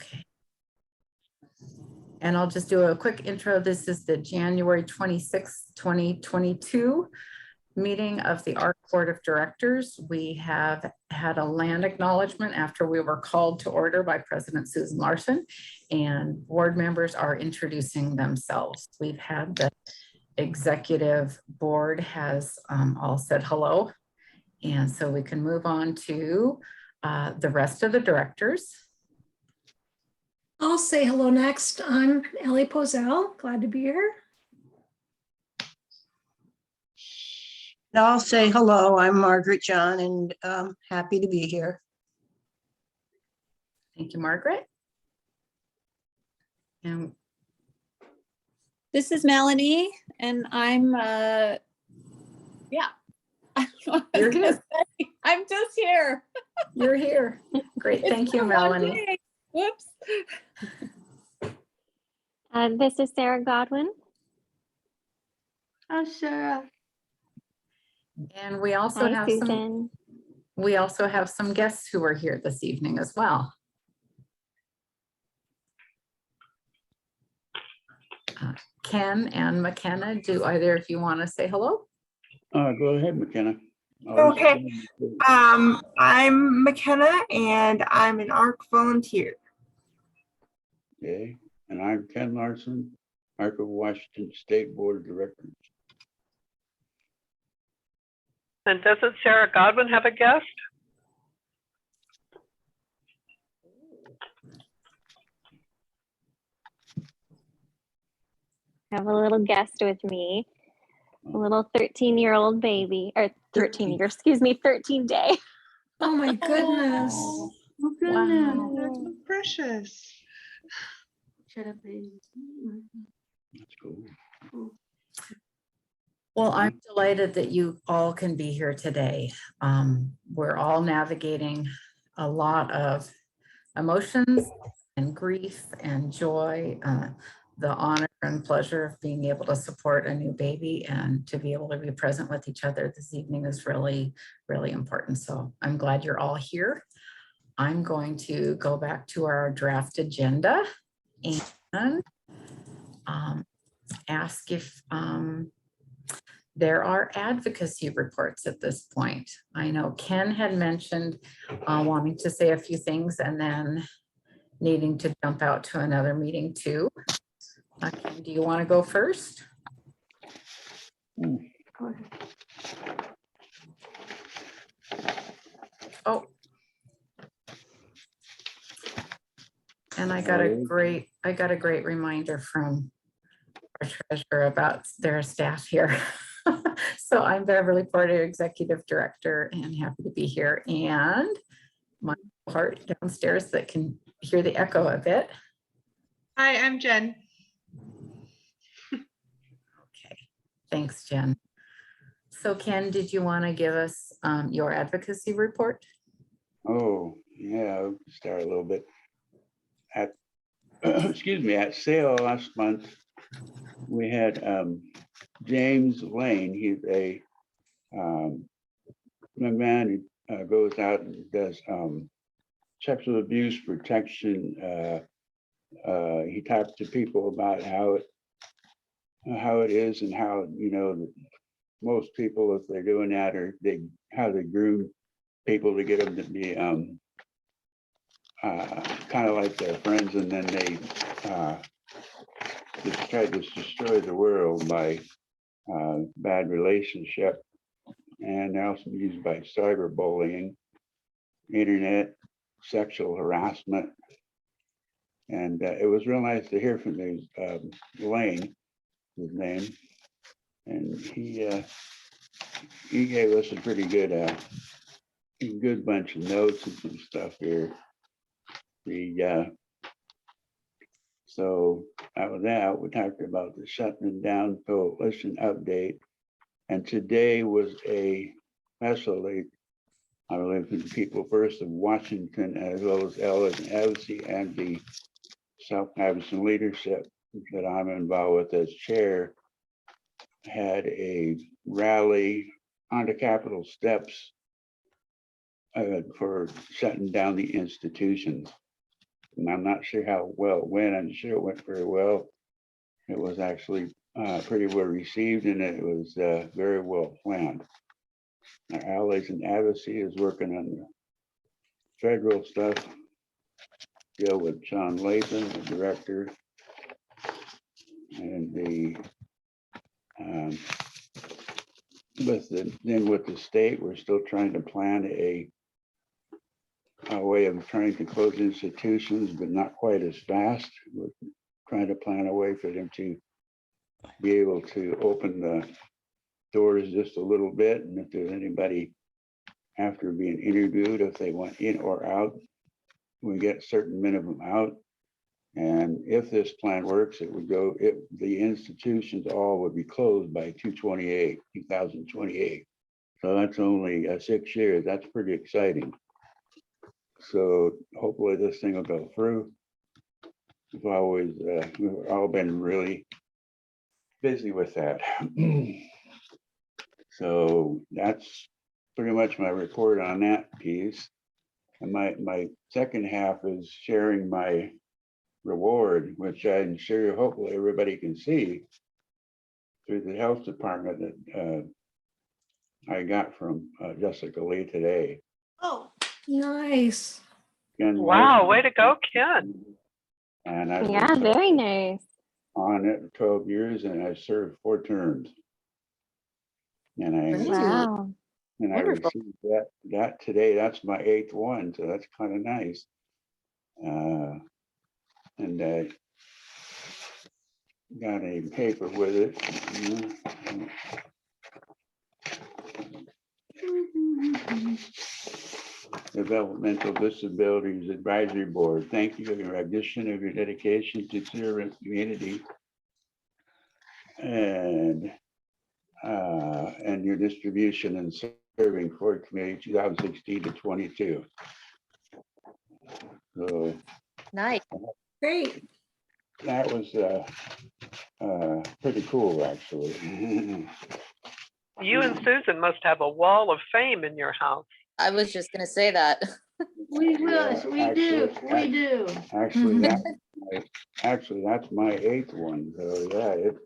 Okay. And I'll just do a quick intro. This is the January 26th, 2022 meeting of the ARC Board of Directors. We have had a land acknowledgement after we were called to order by President Susan Larson, and board members are introducing themselves. We've had the executive board has all said hello, and so we can move on to the rest of the directors. I'll say hello next. I'm Ellie Pozell. Glad to be here. I'll say hello. I'm Margaret John, and happy to be here. Thank you, Margaret. And this is Melanie, and I'm yeah. You're here. I'm just here. You're here. Great. Thank you, Melanie. Whoops. This is Sarah Godwin. Oh, Sarah. And we also Hi, have Susan. some guests who are here this evening as well. Ken and McKenna, do either of you want to say hello? Go ahead, McKenna. Okay. I'm McKenna and I'm an ARC volunteer. Okay, and I'm Ken Larson, ARC of Washington State Board of Directors. And doesn't Sarah Godwin have a guest? I have a little guest with me, a little 13-year-old baby, or 13 day. Oh my goodness. Oh, goodness. Wow. That's so precious. That's cool. Well, I'm delighted that you all can be here today. We're all navigating a lot of emotions and grief and joy, the honor and pleasure of being able to support a new baby and to be able to be present with each other this evening is really, really important. So I'm glad you're all here. I'm going to go back to our draft agenda and ask if there are advocacy reports at this point. I know Ken had mentioned wanting to say a few things and then needing to jump out to another meeting too. Ken, do you want to go first? Oh. And I got a great reminder from our treasurer about their staff here. So I'm Beverly Porter, Executive Director, and happy to be here. And my heart downstairs that can hear the echo a bit. Hi, I'm Jen. Okay, thanks, Jen. So Ken, did you want to give us your advocacy report? Oh, yeah, I'll start a little bit. At excuse me, at sale last month, we had James Lane. He's a young man who goes out and does sexual abuse protection. He talks to people about how it is and how, you know, most people, if they're doing that, or how they groom people to get them to be kind of like their friends, and then they just try to destroy the world by bad relationship. And they're also used by cyberbullying, internet, sexual harassment. And it was real nice to hear from these Lane, his name, and he gave us a pretty good bunch of notes and some stuff here. So out of that, we talked about the shutting down coalition update, and today was a especially, I believe, for the people first of Washington, as well as Ellen and Evsy and the South Patterson leadership that I'm involved with as chair, had a rally on the Capitol steps for shutting down the institutions. And I'm not sure how well it went. I'm sure it went very well. It was actually pretty well received, and it was very well planned. Our Allies and Advocacy is working on the federal stuff. Deal with John Latham, the director, and with the state, we're still trying to plan a way of trying to close institutions, but not quite as fast. We're trying to plan a way for them to be able to open the doors just a little bit, and if there's anybody after being interviewed, if they want in or out, we get a certain minimum out. And if this plan works, it would go, the institutions all would be closed by 2028. So that's only 6 years. That's pretty exciting. So hopefully this thing will go through. We've all been really busy with that. So that's pretty much my report on that piece. And my second half is sharing my reward, which I'm sure hopefully everybody can see through the health department that I got from Jessica Lee today. Oh, nice. Ken Wow, Larson. way to go, Ken. And I've Yeah, been very nice. on it 12 years, and I served 4 terms. And I Wow. and I Wonderful. received that today. That's my 8th one, so that's kind of nice. And I got a paper with it. Developmental Disabilities Advisory Board. Thank you for your recognition of your dedication to serve the community and your distribution and serving for community 2016 to 22. So Nice. Great. that was pretty cool, actually. You and Susan must have a wall of fame in your house. I was just gonna say that. We do. Actually, that's my 8th one. So yeah, it's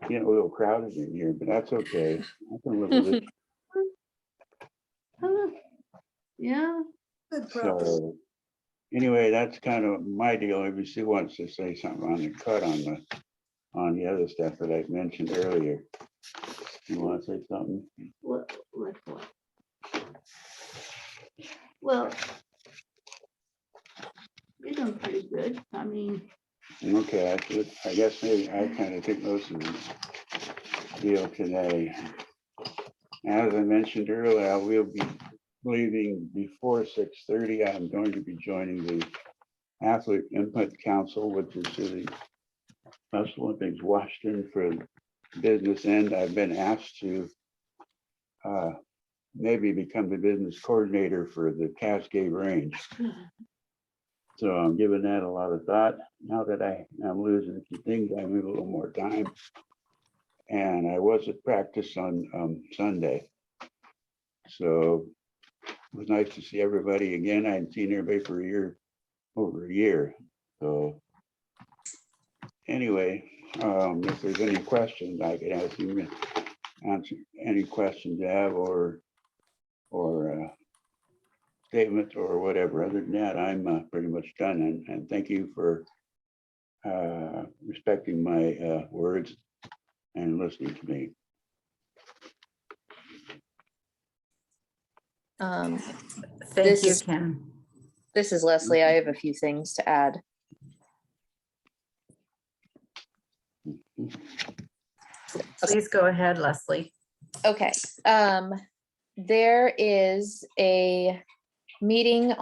getting a little crowded in here, but that's okay. I can live with it. Yeah. So anyway, that's kind of my deal. If Sue wants to say something on the cut on the other stuff that I mentioned earlier. You want to say something? What? Well, you're doing pretty good. I mean, Okay, I guess maybe I kind of think most of the deal today. As I mentioned earlier, I will be leaving before 6:30. I'm going to be joining the Athlete Input Council, which is the Special Olympics Washington for business end. I've been asked to maybe become the business coordinator for the Cascade Range. So I'm giving that a lot of thought. Now that I'm losing a few things, I need a little more time. And I was at practice on Sunday. So it was nice to see everybody again. I hadn't seen everybody for over a year. So anyway, if there's any questions, I could ask you to answer any questions you have or statements or whatever. Other than that, I'm pretty much done. And thank you for respecting my words and listening to me. Thank you, Ken. This is Leslie. I have a few things to add. Please go ahead, Leslie. Okay. There is a meeting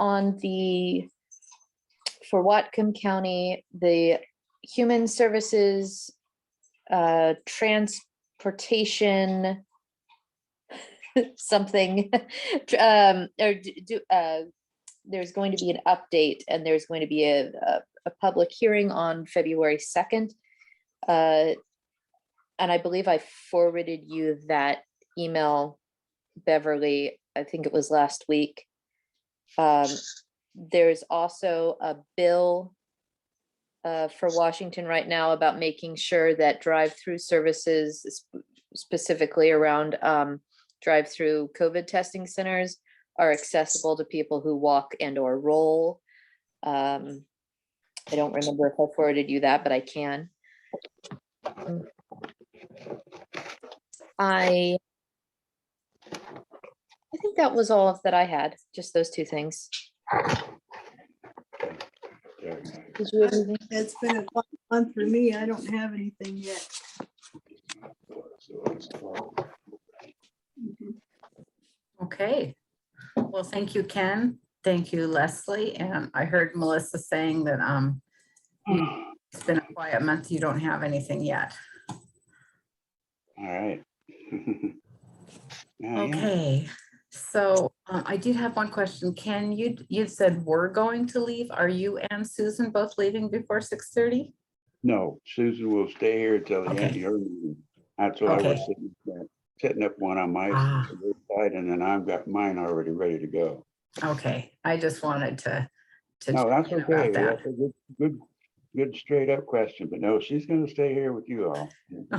for Whatcom County, the Human Services Transportation something. There's going to be an update, and there's going to be a public hearing on February 2nd. And I believe I forwarded you that email, Beverly. I think it was last week. There's also a bill for Washington right now about making sure that drive-through services, specifically around drive-through COVID testing centers, are accessible to people who walk and or roll. I don't remember if I forwarded you that, but I can. I think that was all that I had, just those two things. Did you have anything? It's been a quiet month for me. I don't have anything yet. Okay. Well, thank you, Ken. Thank you, Leslie. And I heard Melissa saying that it's been a quiet month. You don't have anything yet. All right. Yeah. Okay. So I did have one question. Ken, you said we're going to leave. Are you and Susan both leaving before 6:30? No, Susan will stay here till the end of Okay. your meeting. That's why we're Okay. setting up one on my Ah. side, and then I've got mine already ready to go. Okay. I just wanted to No, that's check in about okay. that. That's a good straight up question, but no, she's gonna stay here with you all.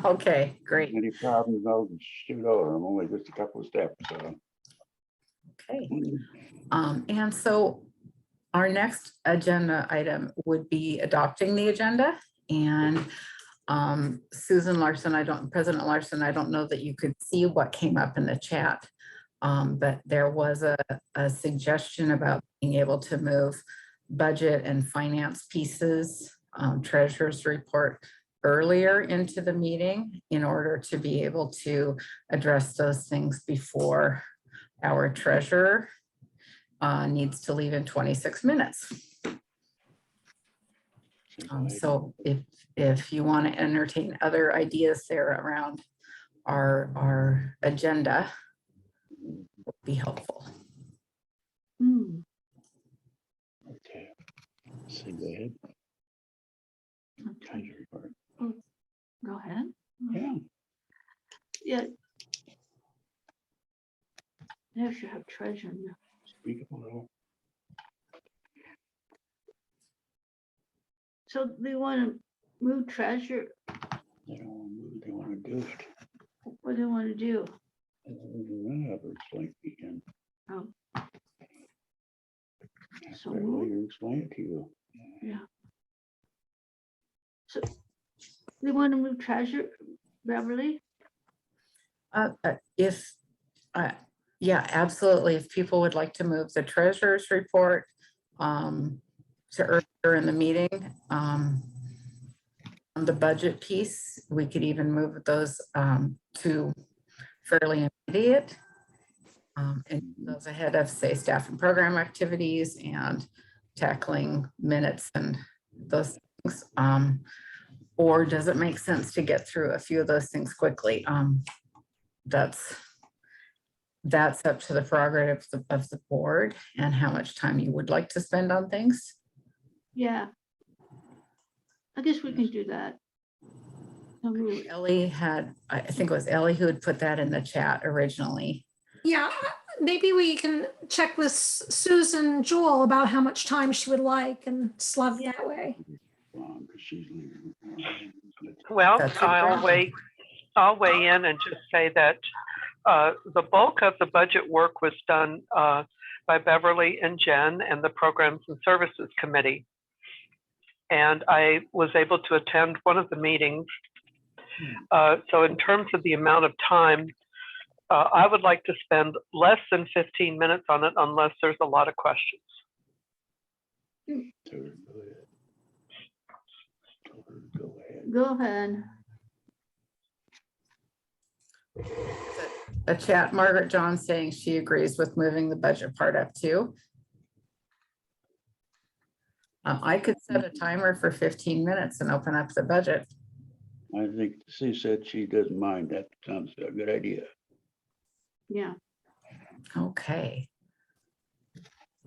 Okay, great. Any problems, I'll shoot over. I'm only just a couple of steps, so. Okay. And so our next agenda item would be adopting the agenda. And Susan Larson, President Larson, I don't know that you could see what came up in the chat, but there was a suggestion about being able to move budget and finance pieces, treasurer's report earlier into the meeting in order to be able to address those things before our treasurer needs to leave in 26 minutes. So if you want to entertain other ideas there around our agenda, would be helpful. Okay. See, go ahead. Treasury report. Go ahead. Yeah. Yeah. There should have treasure in there. Speak up a little. So they want to move treasure. They don't want to move, they want to do it. What do they want to do? Explain it again. Oh. So You explain it to you. yeah. So they want to move treasure, Beverly? Yeah, absolutely. If people would like to move the treasurer's report to earlier in the meeting, on the budget piece, we could even move those to fairly immediate. And those ahead of, say, staff and program activities and tackling minutes and those things. Or does it make sense to get through a few of those things quickly? That's up to the prerogative of the board and how much time you would like to spend on things. Yeah. I guess we can do that. Ellie had, I think it was Ellie who had put that in the chat originally. Yeah, maybe we can check with Susan Jewel about how much time she would like and slug that way. Well, That's a I'll weigh in and just say that the bulk of the budget work was done by Beverly and Jen and the Programs and Services Committee. And I was able to attend one of the meetings. So in terms of the amount of time, I would like to spend less than 15 minutes on it unless there's a lot of questions. Go ahead. A chat, Margaret John saying she agrees with moving the budget part up too. I could set a timer for 15 minutes and open up the budget. I think she said she doesn't mind. That sounds a good idea. Yeah. Okay.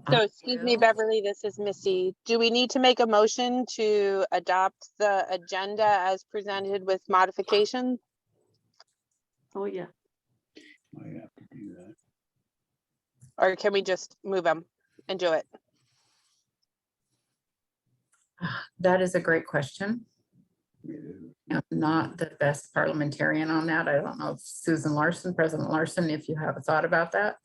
So excuse me, Beverly, this is Missy. Do we need to make a motion to adopt the agenda as presented with modification? Oh, yeah. I have to do that. Or can we just move them and do it? That is a great question. I'm not the best parliamentarian on that. I don't know if Susan Larson, President Larson, if you have a thought about that,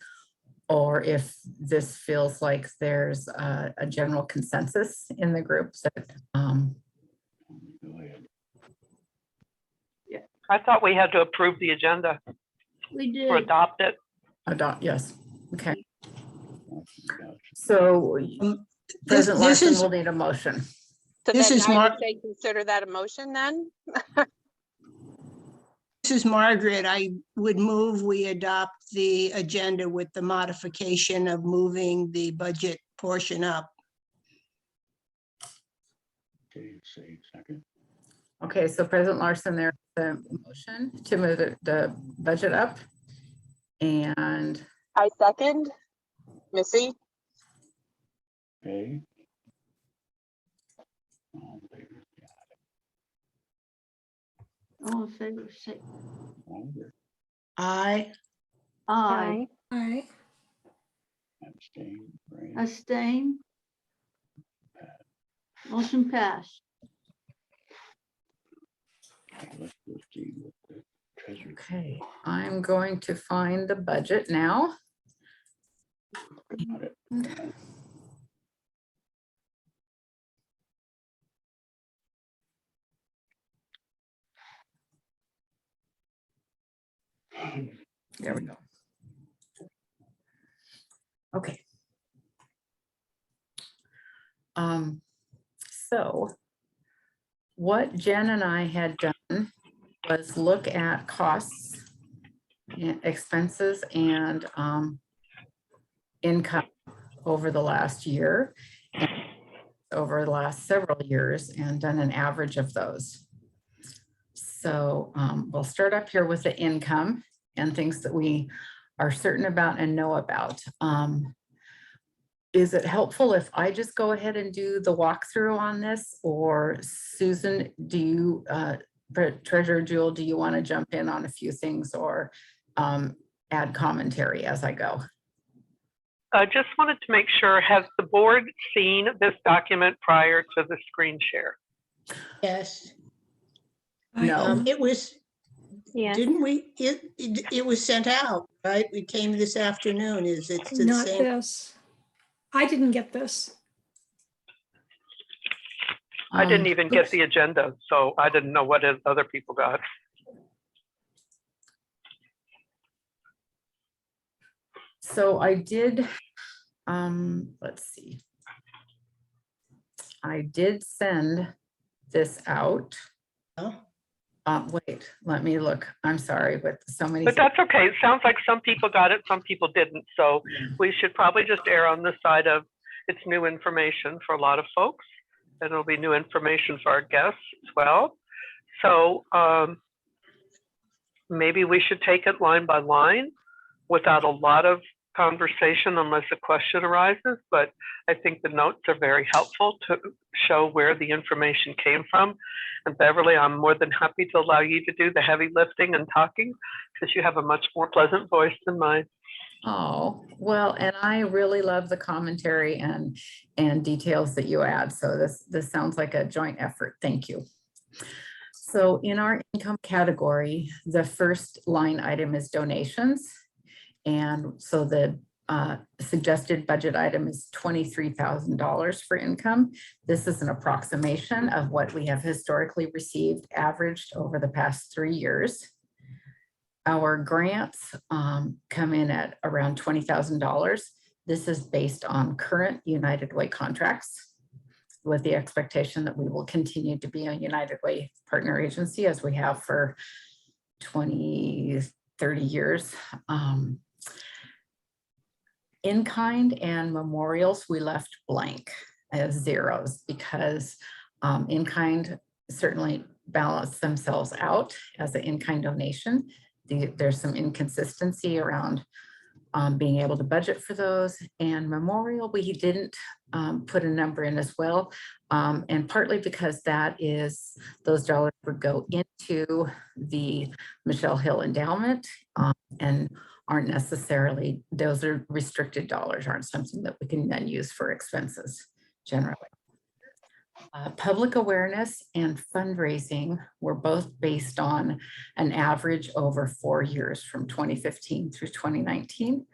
or if this feels like there's a general consensus in the group that, Go ahead. I thought we had to approve the agenda We or did. adopt it. adopt, yes, okay. So President this Larson is- will need a motion. So This then is I would Mar- say consider that a motion then? This is Margaret. I would move we adopt the agenda with the modification of moving the budget portion up. Okay, say second. Okay, so President Larson, there's a motion to move the budget up. And I second. Missy? Okay. All in favor, All in favor, say Margaret, Aye. aye. Aye. abstain, Ray. Abstain. Motion passed. Let's proceed with the treasurer. okay, I'm going to find the budget now. Got it. There we go. Okay. So what Jen and I had done was look at costs, expenses, and income over the last year, and over the last several years, and done an average of those. So we'll start up here with the income and things that we are certain about and know about. Is it helpful if I just go ahead and do the walkthrough on this, or Susan, do you, Treasurer Jewel, do you want to jump in on a few things or add commentary as I go? I just wanted to make sure, has the board seen this document prior to the screen share? Yes. No. It was, Yeah. didn't we, it was sent out, right? We came this afternoon. Is it the Not same? this. I didn't get this. I didn't even get the agenda, so I didn't know what other people got. So I did, let's see. I did send this out. Oh. Wait, let me look. I'm sorry, with so many. But that's okay. It sounds like some people got it, some people didn't. So we should probably just err on the side of it's new information for a lot of folks. And it'll be new information for our guests as well. So maybe we should take it line by line without a lot of conversation unless a question arises. But I think the notes are very helpful to show where the information came from. And Beverly, I'm more than happy to allow you to do the heavy lifting and talking because you have a much more pleasant voice than mine. Oh, well, and I really love the commentary and details that you add. So this sounds like a joint effort. Thank you. So in our income category, the first line item is donations. And so the suggested budget item is $23,000 for income. This is an approximation of what we have historically received, averaged over the past 3 years. Our grants come in at around $20,000. This is based on current United Way contracts with the expectation that we will continue to be a United Way partner agency as we have for 20, 30 years. In kind and memorials, we left blank as zeros because in kind certainly balance themselves out as an in-kind donation. There's some inconsistency around being able to budget for those, and memorial, we didn't put a number in as well. And partly because those dollars would go into the Michelle Hill Endowment and aren't necessarily, those are restricted dollars, aren't something that we can then use for expenses generally. Public awareness and fundraising were both based on an average over 4 years from 2015 through 2019.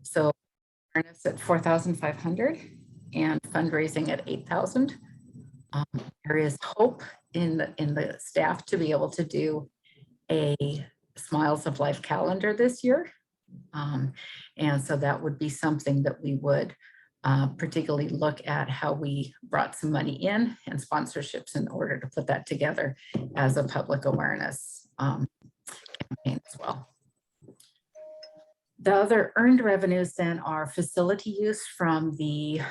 So awareness at 4,500 and fundraising at 8,000. There is hope in the staff to be able to do a Smiles of Life calendar this year. And so that would be something that we would particularly look at how we brought some money in and sponsorships in order to put that together as a public awareness campaign as well. The other earned revenues then are facility use from the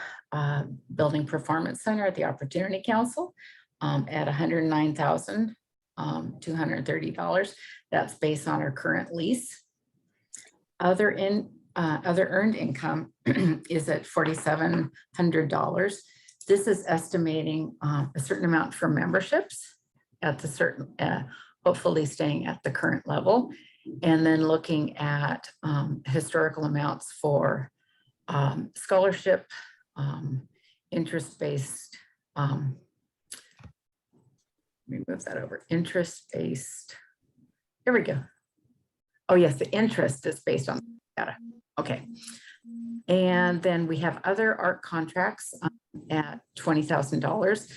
Building Performance Center at the Opportunity Council at $109,230. That's based on our current lease. Other earned income is at $4,700. This is estimating a certain amount for memberships at the certain, hopefully staying at the current level, and then looking at historical amounts for scholarship, interest-based, let me move that over, interest-based, here we go. Oh yes, the interest is based on data. Okay. And then we have other art contracts at $20,000.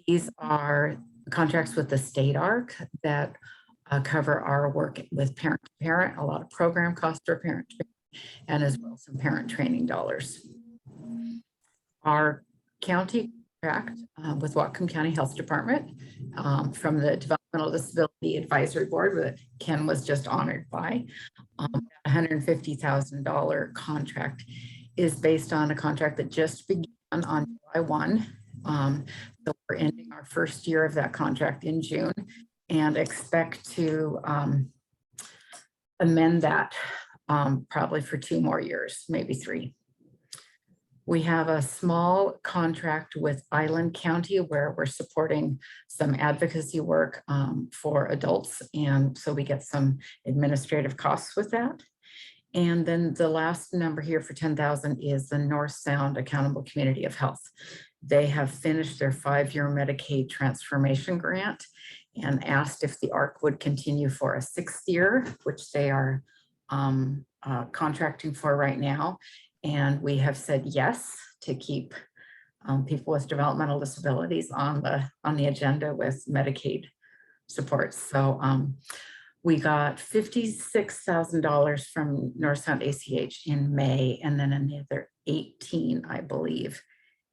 These are contracts with the state ARC that cover our work with parent to parent, a lot of program costs for parent to parent, and as well as some parent training dollars. Our county contract with Whatcom County Health Department from the Developmental Disability Advisory Board that Ken was just honored by, $150,000 contract is based on a contract that just began on July 1. So we're ending our first year of that contract in June and expect to amend that probably for 2 more years, maybe 3. We have a small contract with Island County where we're supporting some advocacy work for adults. And so we get some administrative costs with that. And then the last number here for 10,000 is the North Sound Accountable Community of Health. They have finished their 5-year Medicaid transformation grant and asked if the ARC would continue for a 6th year, which they are contracting for right now. And we have said yes to keep people with developmental disabilities on the agenda with Medicaid supports. So we got $56,000 from North Sound ACH in May, and then another 18, I believe,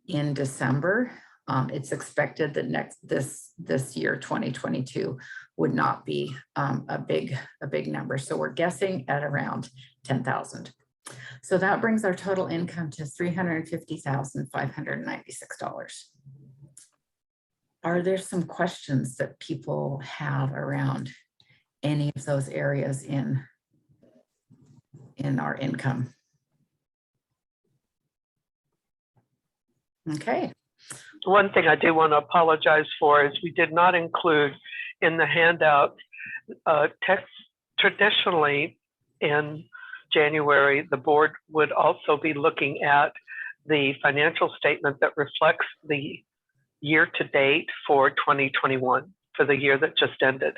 in December. It's expected that this year, 2022, would not be a big number. So we're guessing at around 10,000. So that brings our total income to $350,596. Are there some questions that people have around any of those areas in our income? Okay. One thing I do want to apologize for is we did not include in the handout text. Traditionally in January, the board would also be looking at the financial statement that reflects the year to date for 2021, for the year that just ended.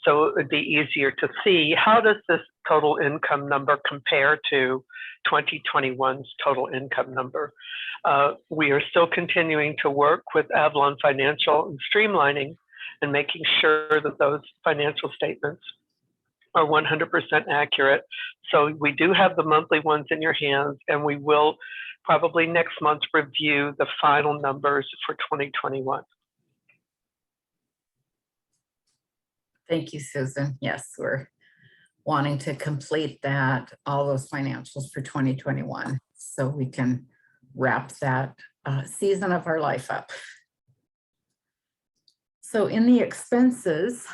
So it would be easier to see how does this total income number compare to 2021's total income number. We are still continuing to work with Avalon Financial and streamlining and making sure that those financial statements are 100% accurate. So we do have the monthly ones in your hands, and we will probably next month review the final numbers for 2021. Thank you, Susan. Yes, we're wanting to complete that, all those financials for 2021, so we can wrap that season of our life up. So in the expenses,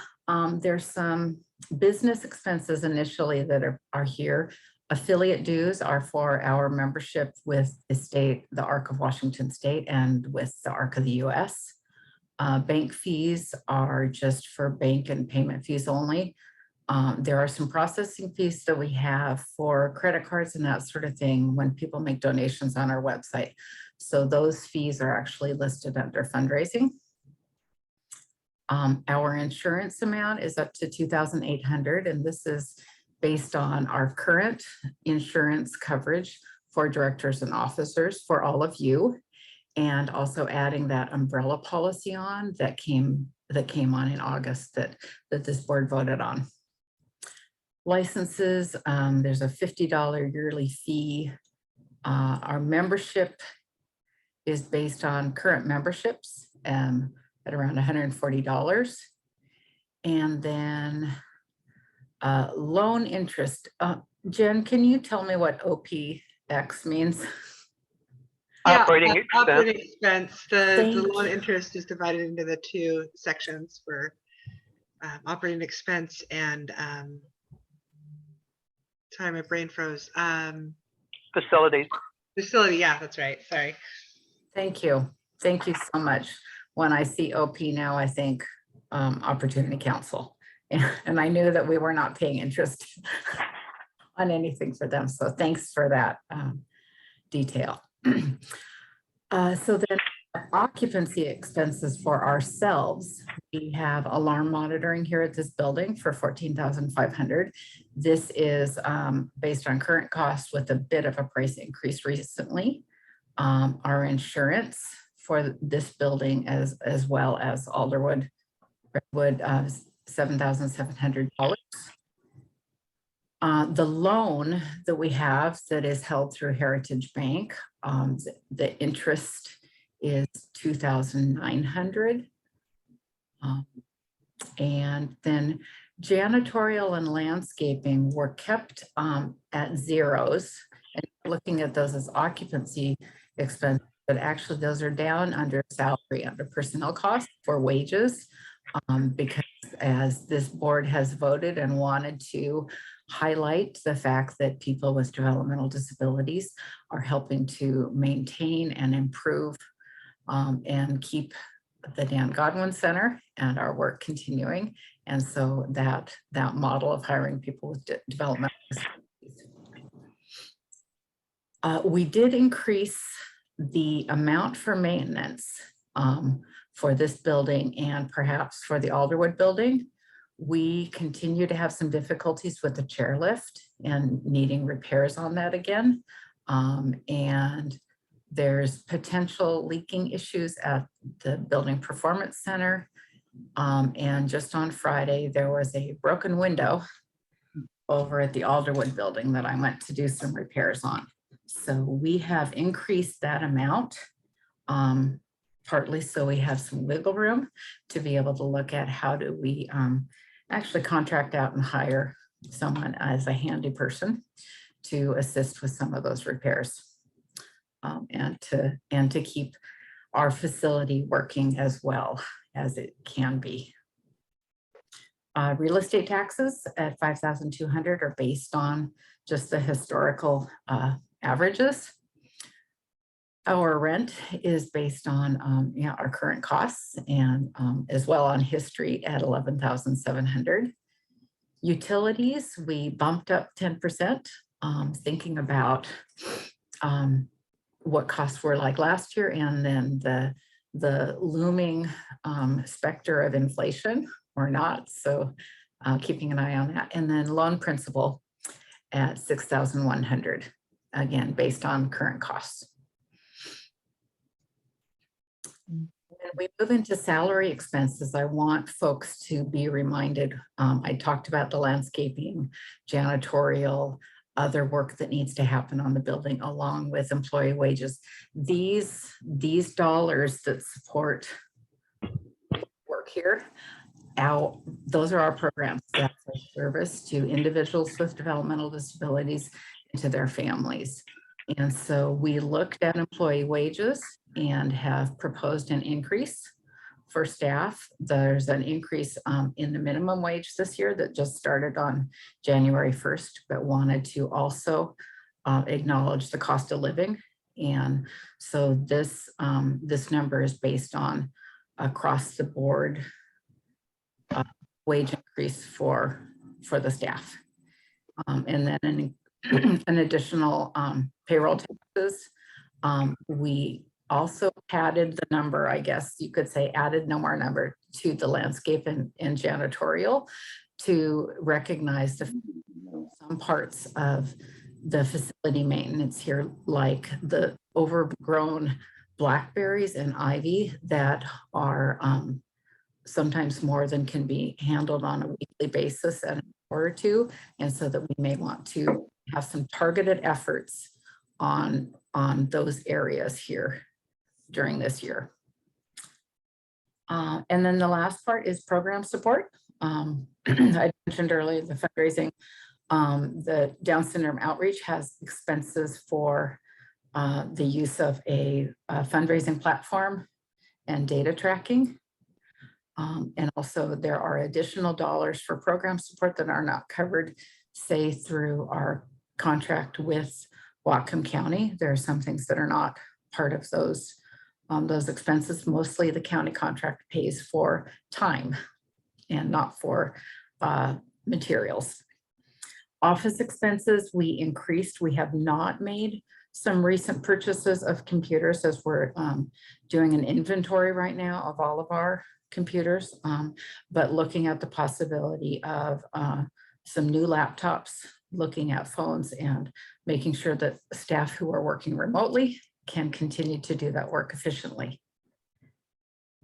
there's some business expenses initially that are here. Affiliate dues are for our membership with the state, the ARC of Washington State, and with the ARC of the US. Bank fees are just for bank and payment fees only. There are some processing fees that we have for credit cards and that sort of thing when people make donations on our website. So those fees are actually listed under fundraising. Our insurance amount is up to $2,800, and this is based on our current insurance coverage for directors and officers for all of you, and also adding that umbrella policy on that came on in August that this board voted on. Licenses, there's a $50 yearly fee. Our membership is based on current memberships at around $140. And then loan interest. Jen, can you tell me what OPX means? Yeah, Operating expense. Operating expense. The Thank loan you. interest is divided into the two sections for operating expense and sorry, my brain froze. Facilities. Facility. Yeah, that's right. Sorry. Thank you. Thank you so much. When I see OP now, I think Opportunity Council. And I knew that we were not paying interest on anything for them. So thanks for that detail. So then occupancy expenses for ourselves, we have alarm monitoring here at this building for $14,500. This is based on current costs with a bit of a price increase recently. Our insurance for this building as well as Alderwood, Redwood, $7,700. The loan that we have that is held through Heritage Bank, the interest is $2,900. And then janitorial and landscaping were kept at zeros. And looking at those as occupancy expenses, but actually those are down under salary, under personnel costs for wages, because as this board has voted and wanted to highlight the fact that people with developmental disabilities are helping to maintain and improve and keep the Dan Godwin Center and our work continuing. And so that model of hiring people with developmental disabilities. We did increase the amount for maintenance for this building and perhaps for the Alderwood building. We continue to have some difficulties with the chairlift and needing repairs on that again. And there's potential leaking issues at the Building Performance Center. And just on Friday, there was a broken window over at the Alderwood building that I went to do some repairs on. So we have increased that amount, partly so we have some wiggle room to be able to look at how do we actually contract out and hire someone as a handy person to assist with some of those repairs. And to keep our facility working as well as it can be. Real estate taxes at $5,200 are based on just the historical averages. Our rent is based on our current costs and as well on history at $11,700. Utilities, we bumped up 10%, thinking about what costs were like last year, and then the looming specter of inflation or not. So keeping an eye on that. And then loan principal at $6,100, again, based on current costs. When we move into salary expenses, I want folks to be reminded, I talked about the landscaping, janitorial, other work that needs to happen on the building along with employee wages. These dollars that support work here, those are our programs that are service to individuals with developmental disabilities and to their families. And so we looked at employee wages and have proposed an increase for staff. There's an increase in the minimum wage this year that just started on January 1st, but wanted to also acknowledge the cost of living. And so this number is based on across the board wage increase for the staff. And then an additional payroll taxes. We also added the number, I guess you could say added no more number to the landscape and janitorial to recognize some parts of the facility maintenance here, like the overgrown blackberries and ivy that are sometimes more than can be handled on a weekly basis and or two. And so that we may want to have some targeted efforts on those areas here during this year. And then the last part is program support. I mentioned earlier the fundraising. The Down syndrome outreach has expenses for the use of a fundraising platform and data tracking. And also there are additional dollars for program support that are not covered, say through our contract with Whatcom County. There are some things that are not part of those expenses. Mostly the county contract pays for time and not for materials. Office expenses we increased. We have not made some recent purchases of computers as we're doing an inventory right now of all of our computers, but looking at the possibility of some new laptops, looking at phones and making sure that staff who are working remotely can continue to do that work efficiently.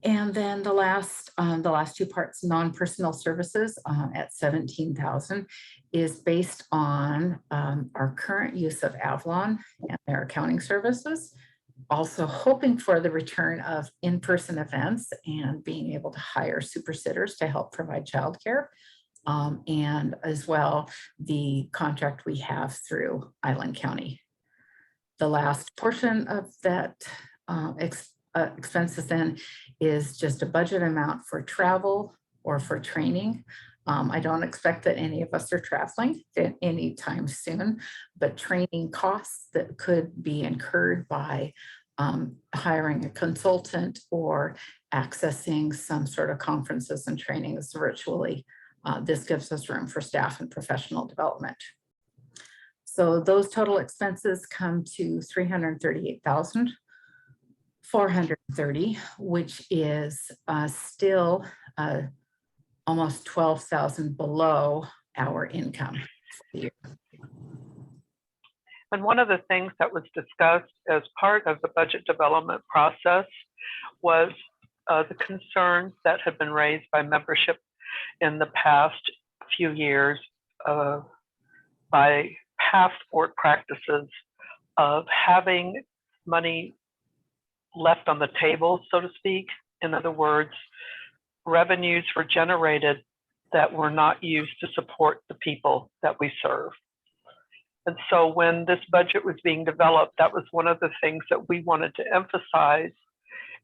And then the last two parts, non-personnel services at 17,000 is based on our current use of Avalon and their accounting services. Also hoping for the return of in-person events and being able to hire super sitters to help provide childcare. And as well, the contract we have through Island County. The last portion of that expenses then is just a budget amount for travel or for training. I don't expect that any of us are traveling anytime soon, but training costs that could be incurred by hiring a consultant or accessing some sort of conferences and trainings virtually. This gives us room for staff and professional development. So those total expenses come to $338,430, which is still almost 12,000 below our income for the year. And one of the things that was discussed as part of the budget development process was the concerns that had been raised by membership in the past few years by past board practices of having money left on the table, so to speak. In other words, revenues were generated that were not used to support the people that we serve. And so when this budget was being developed, that was one of the things that we wanted to emphasize,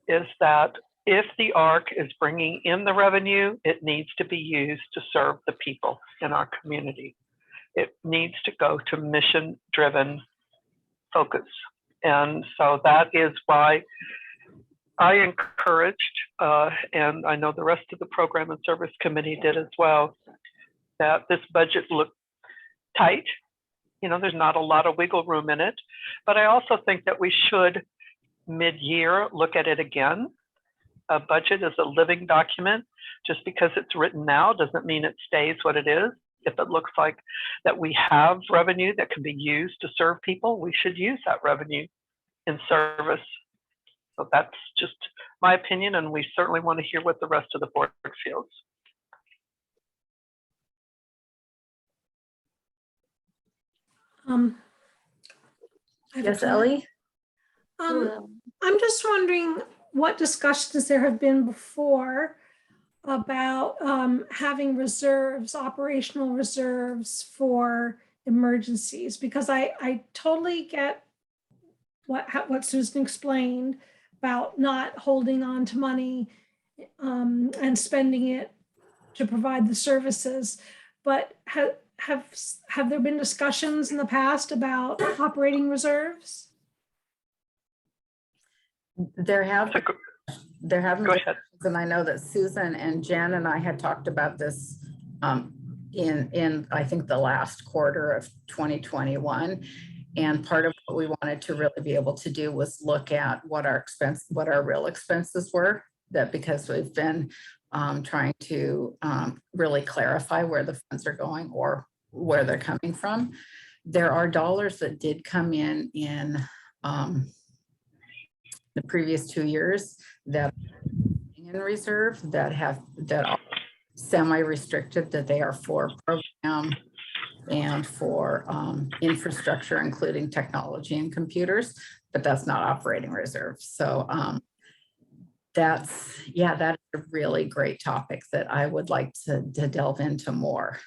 is that if the ARC is bringing in the revenue, it needs to be used to serve the people in our community. It needs to go to mission-driven focus. And so that is why I encouraged, and I know the rest of the Program and Service Committee did as well, that this budget looked tight. You know, there's not a lot of wiggle room in it, but I also think that we should mid-year look at it again. A budget is a living document. Just because it's written now doesn't mean it stays what it is. If it looks like that we have revenue that can be used to serve people, we should use that revenue in service. So that's just my opinion, and we certainly want to hear what the rest of the board feels. Yes, Ellie? I'm just wondering what discussions there have been before about having reserves, operational reserves for emergencies, because I totally get what Susan explained about not holding on to money and spending it to provide the services. But have there been discussions in the past about operating reserves? There have been, Go ahead. and I know that Susan and Jen and I had talked about this in I think the last quarter of 2021. And part of what we wanted to really be able to do was look at what our real expenses were, that because we've been trying to really clarify where the funds are going or where they're coming from. There are dollars that did come in the previous 2 years that in reserve that are semi-restricted, that they are for program and for infrastructure, including technology and computers, but that's not operating reserve. So that is a really great topic that I would like to delve into more.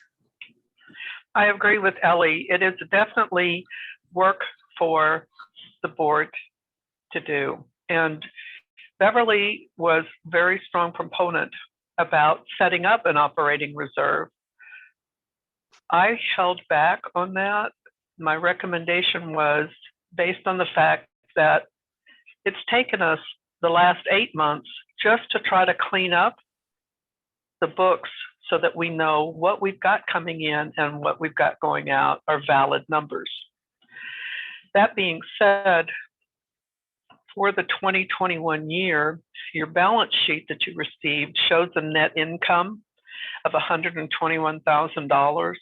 I agree with Ellie. It is definitely work for the board to do. And Beverly was very strong proponent about setting up an operating reserve. I held back on that. My recommendation was based on the fact that it's taken us the last 8 months just to try to clean up the books so that we know what we've got coming in and what we've got going out are valid numbers. That being said, for the 2021 year, your balance sheet that you received shows a net income of $121,000.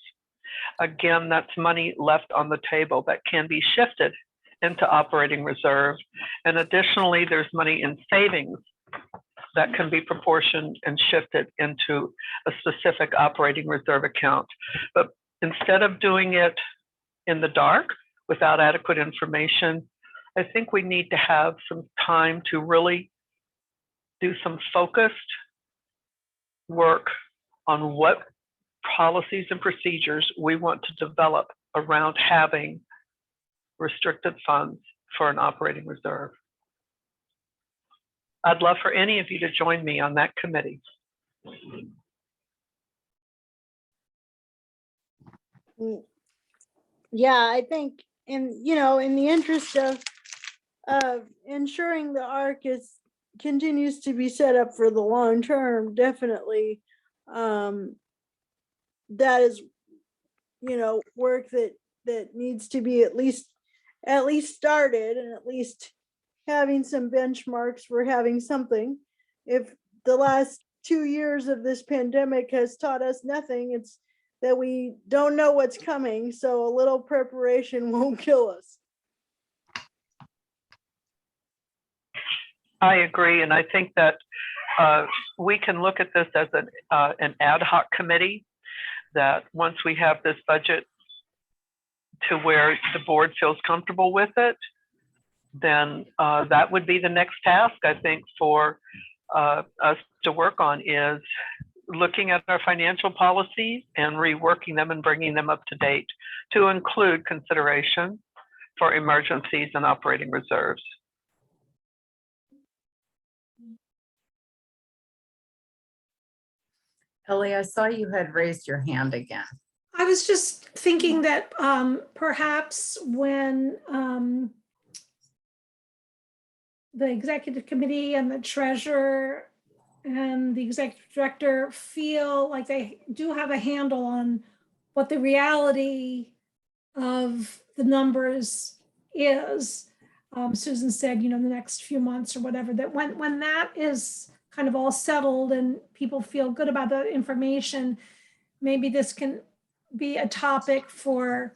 Again, that's money left on the table that can be shifted into operating reserve. And additionally, there's money in savings that can be proportioned and shifted into a specific operating reserve account. But instead of doing it in the dark without adequate information, I think we need to have some time to really do some focused work on what policies and procedures we want to develop around having restricted funds for an operating reserve. I'd love for any of you to join me on that committee. Yeah, I think in the interest of ensuring the ARC continues to be set up for the long term, definitely that is work that needs to be at least started, and at least having some benchmarks for having something. If the last 2 years of this pandemic has taught us nothing, it's that we don't know what's coming, so a little preparation won't kill us. I agree, and I think that we can look at this as an ad hoc committee, that once we have this budget to where the board feels comfortable with it, then that would be the next task, I think, for us to work on, is looking at our financial policies and reworking them and bringing them up to date to include consideration for emergencies and operating reserves. Ellie, I saw you had raised your hand again. I was just thinking that perhaps when the executive committee and the treasurer and the executive director feel like they do have a handle on what the reality of the numbers is. Susan said, the next few months or whatever, that when that is kind of all settled and people feel good about the information, maybe this can be a topic for,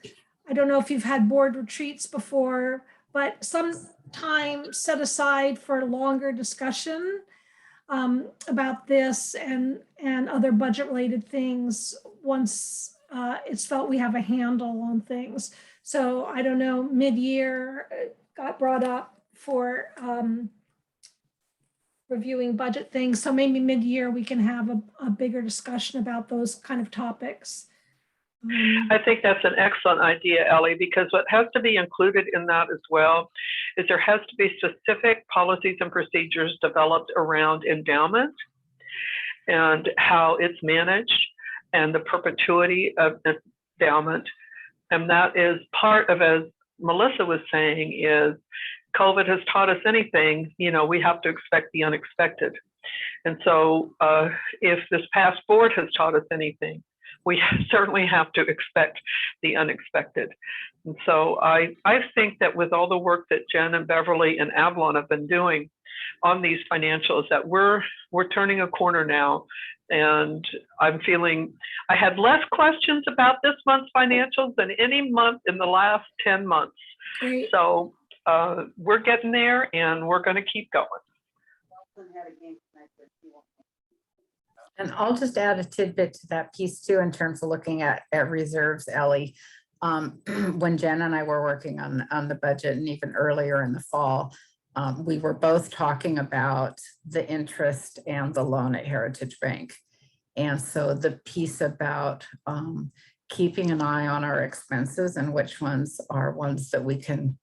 I don't know if you've had board retreats before, but some time set aside for longer discussion about this and other budget related things once it's felt we have a handle on things. So I don't know, mid-year got brought up for reviewing budget things. So maybe mid-year we can have a bigger discussion about those kind of topics. I think that's an excellent idea, Ellie, because what has to be included in that as well is there has to be specific policies and procedures developed around endowment and how it's managed and the perpetuity of endowment. And that is part of, as Melissa was saying, is COVID has taught us anything, we have to expect the unexpected. And so if this past board has taught us anything, we certainly have to expect the unexpected. And so I think that with all the work that Jen and Beverly and Avalon have been doing on these financials, that we're turning a corner now. And I'm feeling, I had less questions about this month's financials than any month in the last 10 months. Great. So we're getting there and we're going to keep going. And I'll just add a tidbit to that piece too, in terms of looking at reserves, Ellie. When Jen and I were working on the budget, and even earlier in the fall, we were both talking about the interest and the loan at Heritage Bank. And so the piece about keeping an eye on our expenses and which ones are ones that we can,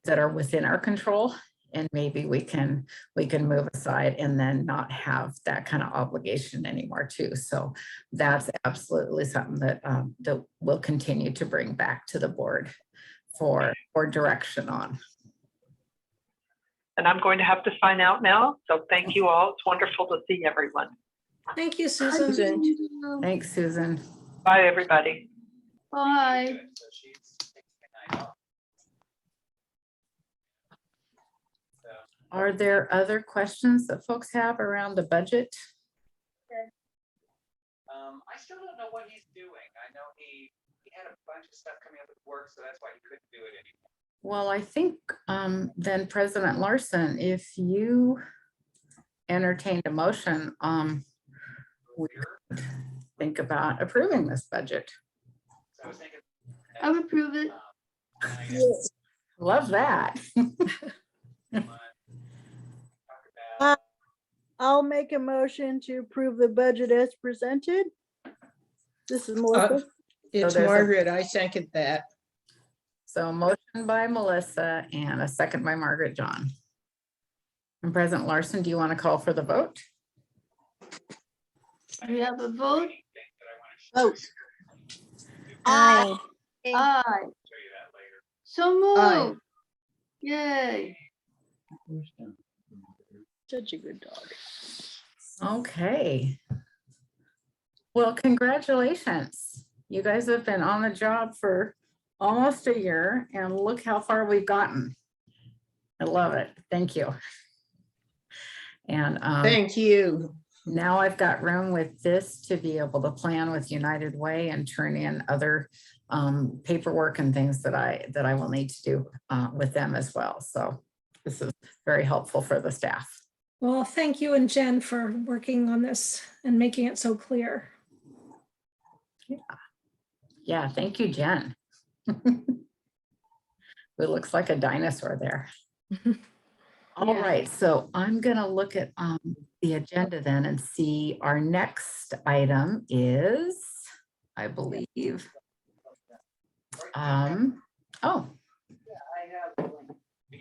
that are within our control, and maybe we can move aside and then not have that kind of obligation anymore too. So that's absolutely something that, that we'll continue to bring back to the board for direction on. And I'm going to have to sign out now. So thank you all. It's wonderful to see everyone. Thank you, Susan. Thanks, Susan. Bye, everybody. Bye. Are there other questions that folks have around the budget? I still don't know what he's doing. I know he had a bunch of stuff coming up with work, so that's why he couldn't do it anymore. Well, I think then President Larson, if you entertained a motion, we could think about approving this budget. So I was thinking, I would approve it. Love that. I'll make a motion to approve the budget as presented. This is Melissa. It's there's a- Margaret. I second that. So motion by Melissa and a second by Margaret John. And President Larson, do you want to call for the vote? Do we have a vote? Vote. Aye. Aye. So Aye. moved. Yay. Such a good dog. Okay. Well, congratulations. You guys have been on the job for almost a year and look how far we've gotten. I love it. Thank you. And Thank you. now I've got room with this to be able to plan with United Way and turn in other paperwork and things that I will need to do with them as well. So this is very helpful for the staff. Well, thank you and Jen for working on this and making it so clear. Yeah, thank you, Jen. It looks like a dinosaur there. All Yeah. right, so I'm gonna look at the agenda then and see our next item is, I believe,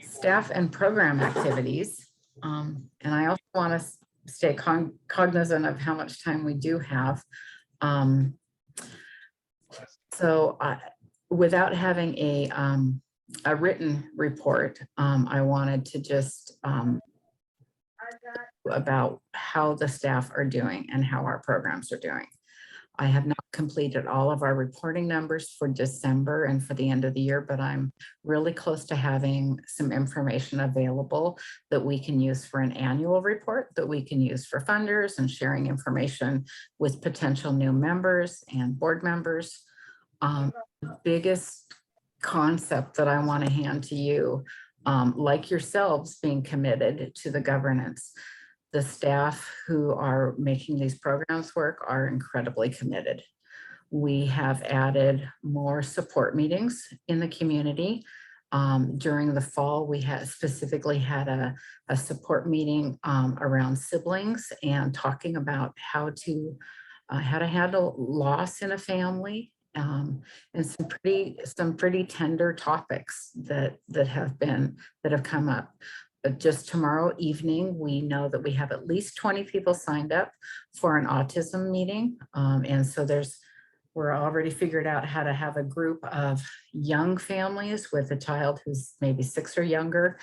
staff and program activities. And I also want to stay cognizant of how much time we do have. So without having a written report, I wanted to just about how the staff are doing and how our programs are doing. I have not completed all of our reporting numbers for December and for the end of the year, but I'm really close to having some information available that we can use for an annual report, that we can use for funders and sharing information with potential new members and board members. The biggest concept that I want to hand to you, like yourselves being committed to the governance, the staff who are making these programs work are incredibly committed. We have added more support meetings in the community. During the fall, we had specifically had a support meeting around siblings and talking about how to handle loss in a family, and some pretty tender topics that have come up. But just tomorrow evening, we know that we have at least 20 people signed up for an autism meeting. And so we're already figured out how to have a group of young families with a child who's maybe 6 or younger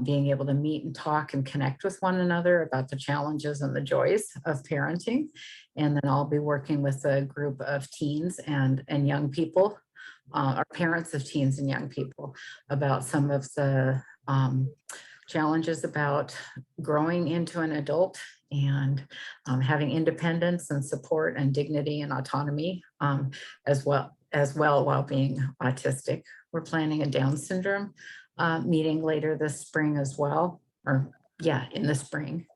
being able to meet and talk and connect with one another about the challenges and the joys of parenting. And then I'll be working with a group of teens and young people, or parents of teens and young people, about some of the challenges about growing into an adult and having independence and support and dignity and autonomy, as well while being autistic. We're planning a Down syndrome meeting later this spring as well, or yeah, in the spring.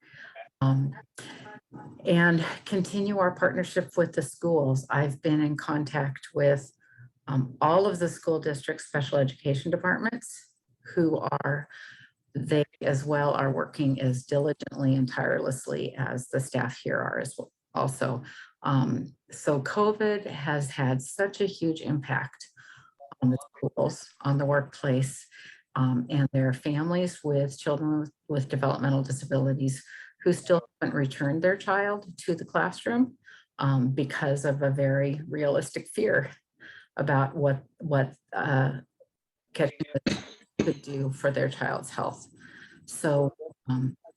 And continue our partnership with the schools. I've been in contact with all of the school district special education departments who are, they as well are working as diligently and tirelessly as the staff here are as well also. So COVID has had such a huge impact on the schools, on the workplace, and their families with children with developmental disabilities who still haven't returned their child to the classroom because of a very realistic fear about what catching could do for their child's health. So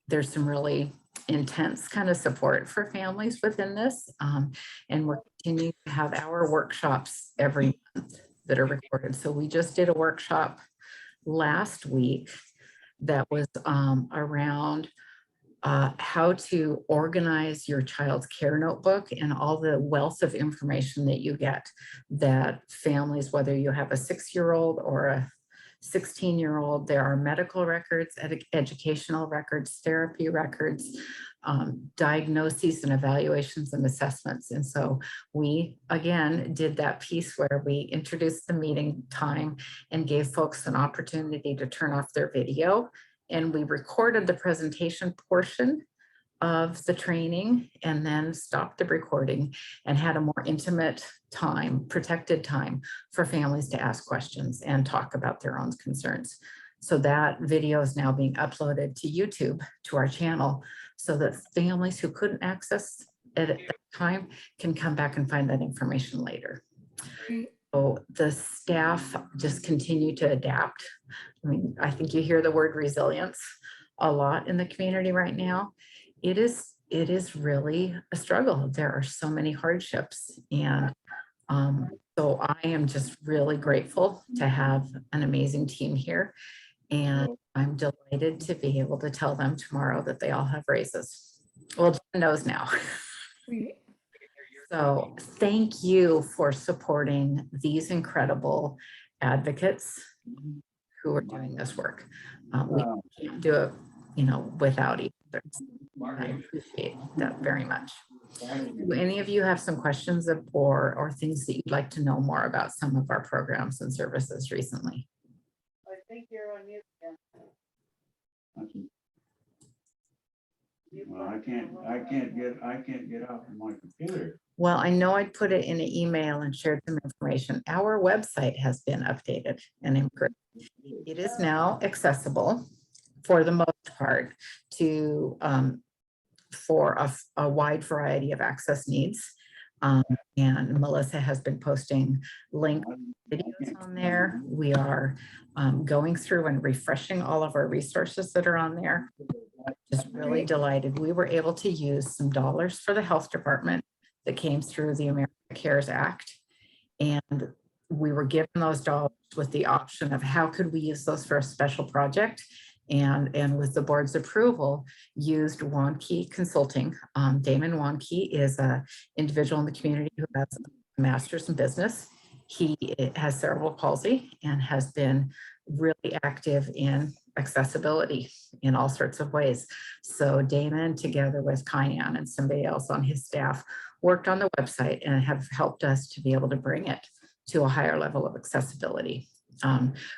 there's some really intense kind of support for families within this. And we're continuing to have our workshops every month that are recorded. So we just did a workshop last week that was around how to organize your child's care notebook and all the wealth of information that you get, that families, whether you have a 6-year-old or a 16-year-old, there are medical records, educational records, therapy records, diagnoses and evaluations and assessments. And so we, again, did that piece where we introduced the meeting time and gave folks an opportunity to turn off their video. And we recorded the presentation portion of the training and then stopped the recording and had a more intimate time, protected time for families to ask questions and talk about their own concerns. So that video is now being uploaded to YouTube, to our channel, so that families who couldn't access it at that time can come back and find that information later. So the staff just continue to adapt. I mean, I think you hear the word resilience a lot in the community right now. It is really a struggle. There are so many hardships. And so I am just really grateful to have an amazing team here. And I'm delighted to be able to tell them tomorrow that they all have raises. Well, Jen knows now. So thank you for supporting these incredible advocates who are doing this work. We can't do it, without each other. I appreciate that very much. Do any of you have some questions or things that you'd like to know more about some of our programs and services recently? I think you're on mute again. Well, I can't get off of my computer. Well, I know I'd put it in an email and shared some information. Our website has been updated and improved. It is now accessible for the most part to for a wide variety of access needs. And Melissa has been posting linked videos on there. We are going through and refreshing all of our resources that are on there. Just really delighted. We were able to use some dollars for the health department that came through the American Cares Act. And we were given those dollars with the option of how could we use those for a special project. And with the board's approval, used Whatcom Consulting. Damon Whatcom is an individual in the community who has a master's in business. He has cerebral palsy and has been really active in accessibility in all sorts of ways. So Damon, together with Kyan and somebody else on his staff, worked on the website and have helped us to be able to bring it to a higher level of accessibility.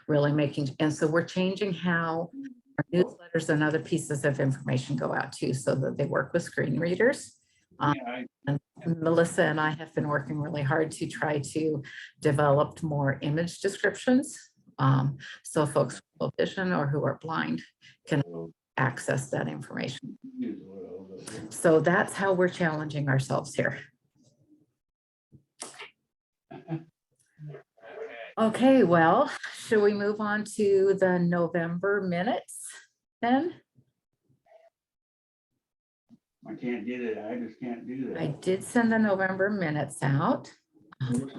Really making, and so we're changing how our newsletters and other pieces of information go out too, so that they work with screen readers. And Melissa and I have been working really hard to try to develop more image descriptions. So folks with low vision or who are blind can access that information. So that's how we're challenging ourselves here. Okay, well, should we move on to the November minutes? then? I can't get it. I just can't do I that. did send the November minutes out. And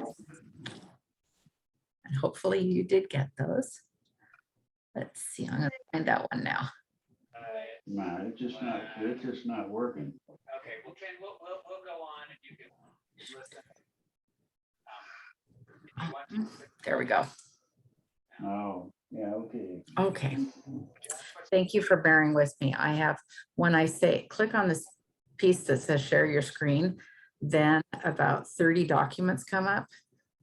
hopefully you did get those. Let's see, I'm gonna find that one now. No, it's just not working. Okay, well, Ken, we'll go on and you can listen. If you want to. There we go. Oh, yeah, okay. Okay. Thank you for bearing with me. I have, when I say, click on this piece that says share your screen, then about 30 documents come up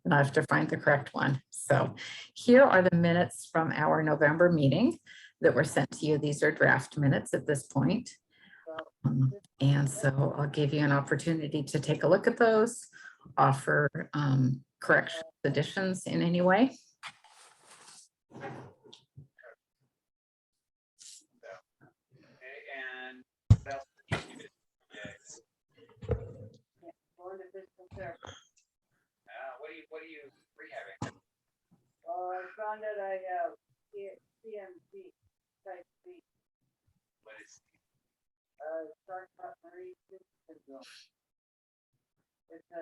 and I have to find the correct one. So here are the minutes from our November meeting that were sent to you. These are draft minutes at this point. And so I'll give you an opportunity to take a look at those, offer corrections, additions in any way. And what else did you do? What are you rehabbing? I found that I have CMC type B. What is? Marie syndrome. It's a.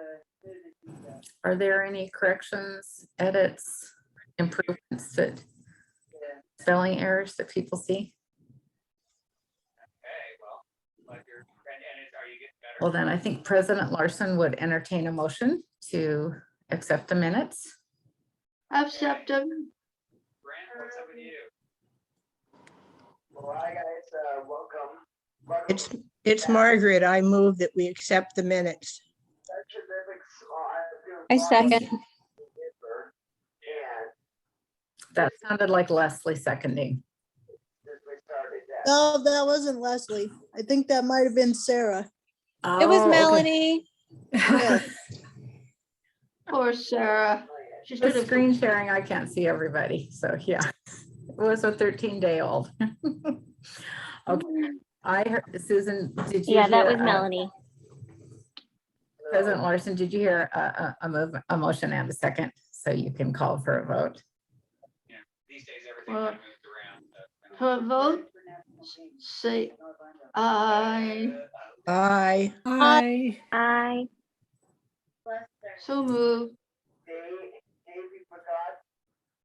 Are there any corrections, edits, improvements that spelling errors that people see? Okay, well, like you're, and are you getting better? Well, then I think President Larson would entertain a motion to accept the minutes. Accept them. Brent, what's up with you? Well, hi guys, welcome. It's Margaret. I move that we accept the minutes. I second. That sounded like Leslie seconding. No, that wasn't Leslie. I think that might have been Sarah. It was Oh, okay. Melanie. Yeah. Poor Sarah. She's The gonna screen sharing, I can't see everybody. So yeah, it was a 13-day-old. Okay, I heard, Susan, did you Yeah, that hear, was Melanie. President Larson, did you hear a motion and a second? So you can call for a vote. Yeah, these days everything kind of moved around. for a vote. Say aye. Aye. I So move.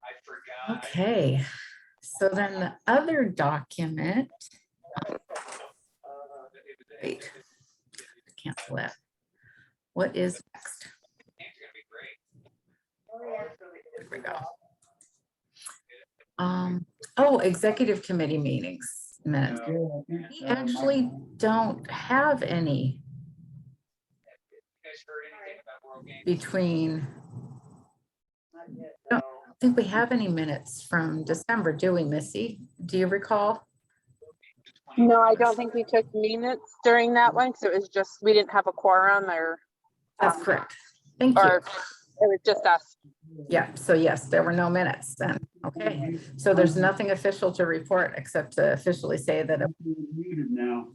I forgot. Okay, so then the other document. Wait, cancel that. What is next? It's gonna be great. There we go. Oh, executive committee meetings minutes. We actually don't have any You guys heard anything about World Games? between. I don't think we have any minutes from December, do we, Missy? Do you recall? No, I don't think we took minutes during that one, so it was just, we didn't have a quorum or. That's correct. Thank you. Or it was just us. Yeah, so yes, there were no minutes then. Okay, so there's nothing official to report except to officially say that. Muted now.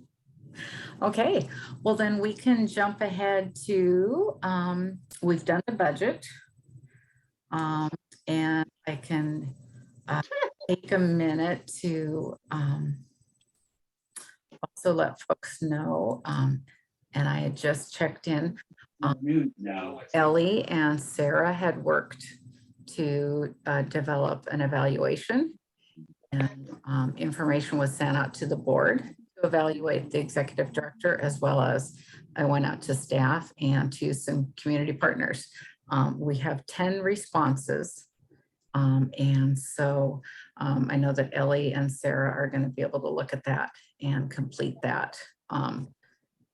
Okay, well then we can jump ahead to, we've done the budget. And I can take a minute to also let folks know, and I had just checked in. Muted now. Ellie and Sarah had worked to develop an evaluation, and information was sent out to the board to evaluate the executive director, as well as I went out to staff and to some community partners. We have 10 responses. And so I know that Ellie and Sarah are going to be able to look at that and complete that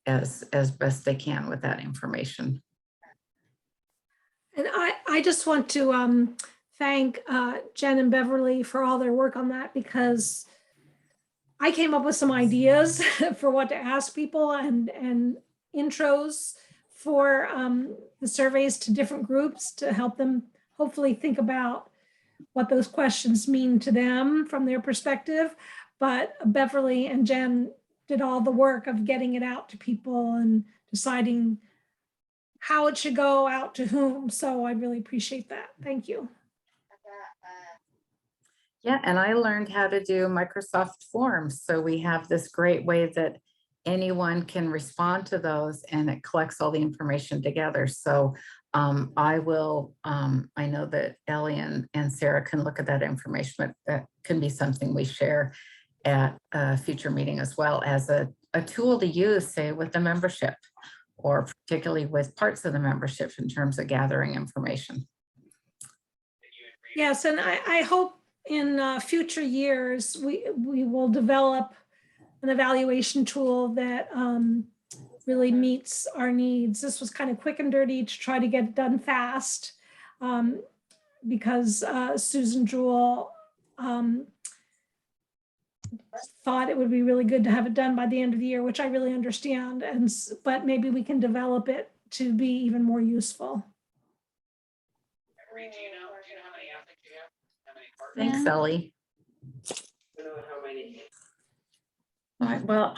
as best they can with that information. And I just want to thank Jen and Beverly for all their work on that, because I came up with some ideas for what to ask people and intros for the surveys to different groups to help them hopefully think about what those questions mean to them from their perspective. But Beverly and Jen did all the work of getting it out to people and deciding how it should go out to whom. So I really appreciate that. Thank you. Yeah, and I learned how to do Microsoft Forms. So we have this great way that anyone can respond to those and it collects all the information together. So I will, I know that Ellie and Sarah can look at that information, but that can be something we share at a future meeting as well as a tool to use, say, with the membership, or particularly with parts of the membership in terms of gathering information. Yes, and I hope in future years, we will develop an evaluation tool that really meets our needs. This was kind of quick and dirty to try to get it done fast because Susan Jewell thought it would be really good to have it done by the end of the year, which I really understand. But maybe we can develop it to be even more useful. Marie, do you know how many applicants you have? How many partners? Thanks, Ellie. I don't know how many. All right, well,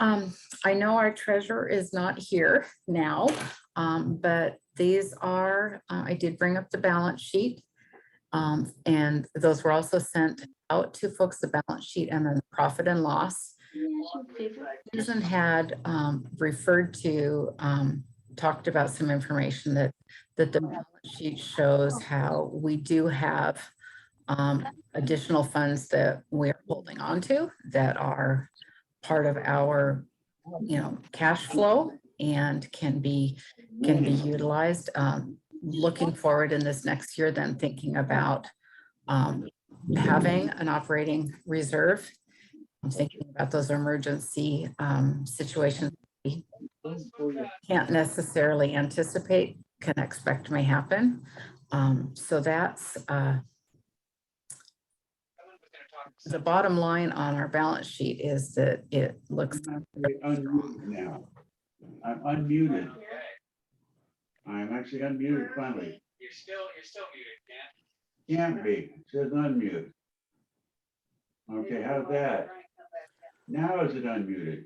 I know our treasurer is not here now, but these are, I did bring up the balance sheet. And those were also sent out to folks, the balance sheet and then the profit and loss. Susan had referred to, talked about some information that the balance sheet shows how we do have additional funds that we're holding on to that are part of our, cash flow and can be utilized. Looking forward in this next year, then thinking about having an operating reserve. I'm thinking about those emergency situations we can't necessarily anticipate, can expect may happen. So that's the bottom line on our balance sheet is that it looks Unmuted now. I'm unmuted. I'm actually unmuted finally. You're still muted, Ken. Can't be. It says unmute. Okay, how's that? Now is it unmuted?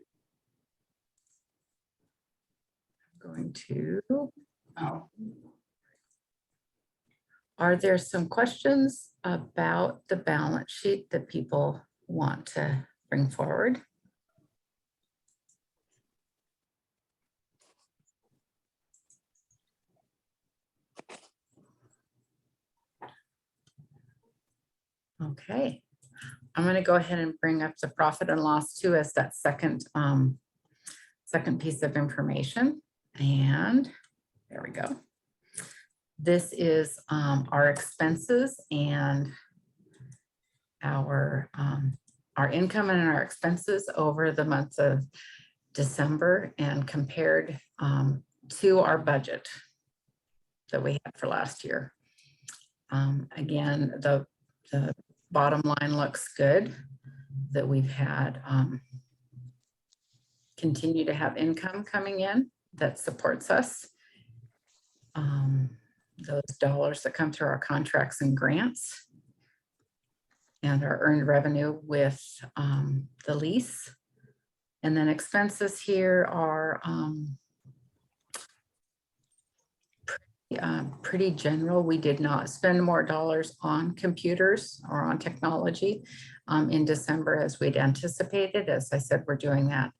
going to. Oh. Are there some questions about the balance sheet that people want to bring forward? Okay, I'm going to go ahead and bring up the profit and loss too as that second piece of information. And there we go. This is our expenses and our income and our expenses over the month of December and compared to our budget that we had for last year. Again, the bottom line looks good, that we've had continue to have income coming in that supports us. Those dollars that come through our contracts and grants and our earned revenue with the lease. And then expenses here are pretty general. We did not spend more dollars on computers or on technology in December as we'd anticipated. As I said, we're doing that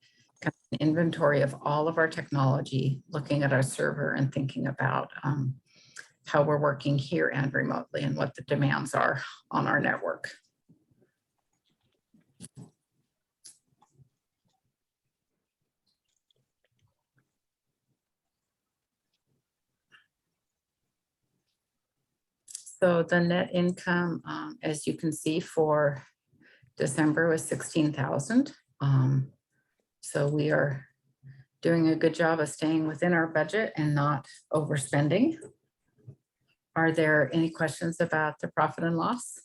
kind of inventory of all of our technology, looking at our server and thinking about how we're working here and remotely and what the demands are on our network. So the net income, as you can see, for December was 16,000. So we are doing a good job of staying within our budget and not overspending. Are there any questions about the profit and loss?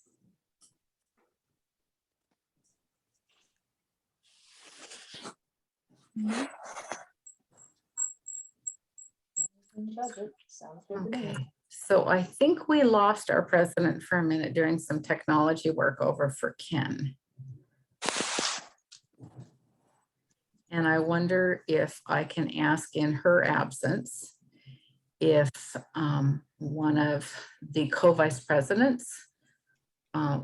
Okay, so I think we lost our president for a minute doing some technology work over for Ken. And I wonder if I can ask in her absence, if one of the co-vice presidents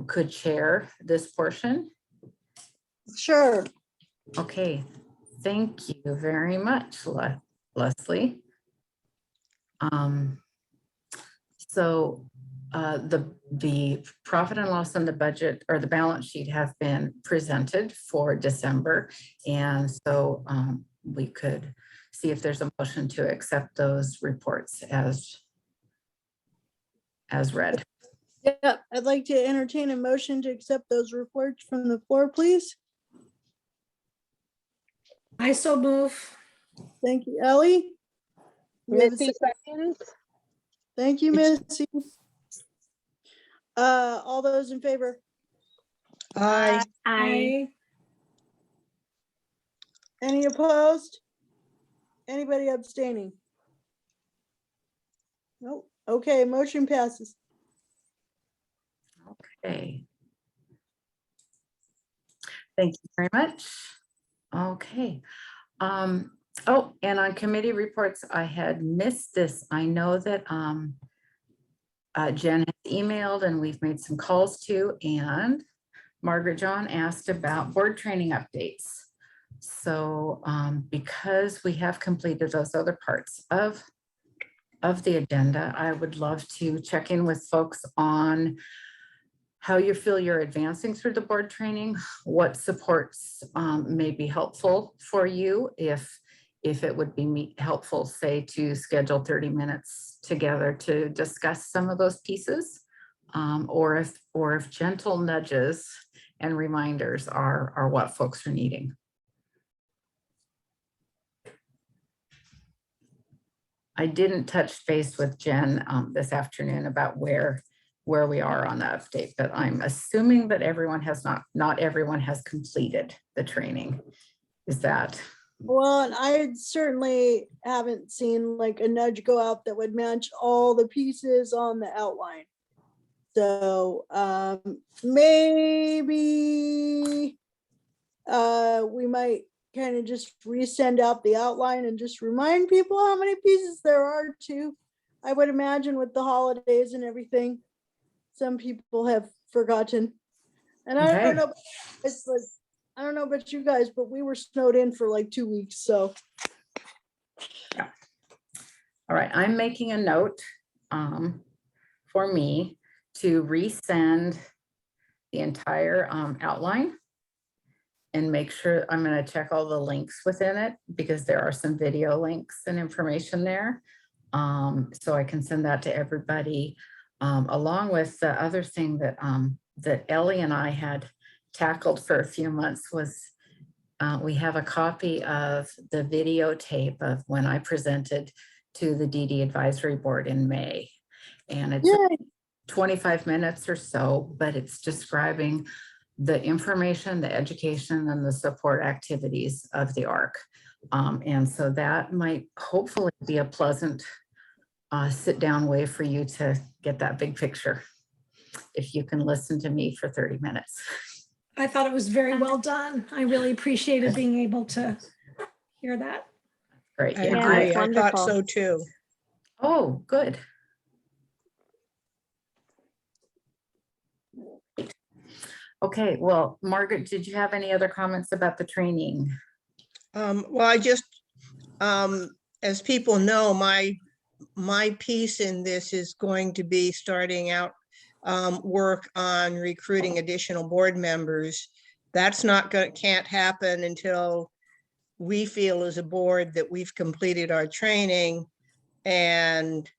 could chair this portion. Sure. Okay, thank you very much, Leslie. So the profit and loss on the budget or the balance sheet have been presented for December. And so we could see if there's a motion to accept those reports as read. Yeah, I'd like to entertain a motion to accept those reports from the floor, please. I so move. Thank you, Ellie. We have a Missy seconds. Thank you, Missy. All those in favor? Aye. I Any opposed? Anybody abstaining? Nope. Okay, motion passes. Okay. Thank you very much. Okay. Oh, and on committee reports, I had missed this. I know that Jen has emailed and we've made some calls to, and Margaret John asked about board training updates. So because we have completed those other parts of the agenda, I would love to check in with folks on how you feel you're advancing through the board training, what supports may be helpful for you, if it would be helpful, say, to schedule 30 minutes together to discuss some of those pieces, or if gentle nudges and reminders are what folks are needing. I didn't touch base with Jen this afternoon about where we are on the update, but I'm assuming that not everyone has completed the training. Is that? Well, and I certainly haven't seen like a nudge go out that would match all the pieces on the outline. So maybe we might kind of just resend out the outline and just remind people how many pieces there are too. I would imagine with the holidays and everything, some people have forgotten. And I don't know, it's like, I don't know about you guys, but we were snowed in for like 2 weeks, so. Yeah. All right, I'm making a note for me to resend the entire outline and make sure I'm going to check all the links within it, because there are some video links and information there. So I can send that to everybody, along with the other thing that that Ellie and I had tackled for a few months was we have a copy of the videotape of when I presented to the DD Advisory Board in May. And it's 25 minutes or so, but it's describing the information, the education, and the support activities of the ARC. And so that might hopefully be a pleasant sit-down way for you to get that big picture, if you can listen to me for 30 minutes. I thought it was very well done. I really appreciated being able to hear that. Great. I Yeah, agree. I thought so too. Oh, good. Okay, well, Margaret, did you have any other comments about the training? Well, I just, as people know, my piece in this is going to be starting out work on recruiting additional board members. That's can't happen until we feel as a board that we've completed our training and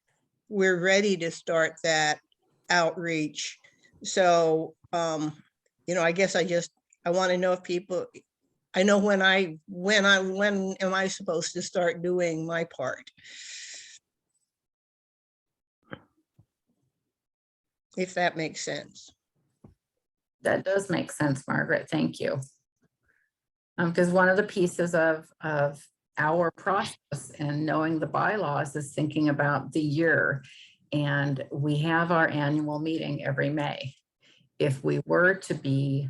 we're ready to start that outreach. So, I guess I want to know if people, I know when am I supposed to start doing my part? If that makes sense. That does make sense, Margaret. Thank you. Because one of the pieces of our process and knowing the bylaws is thinking about the year. And we have our annual meeting every May. If we were to be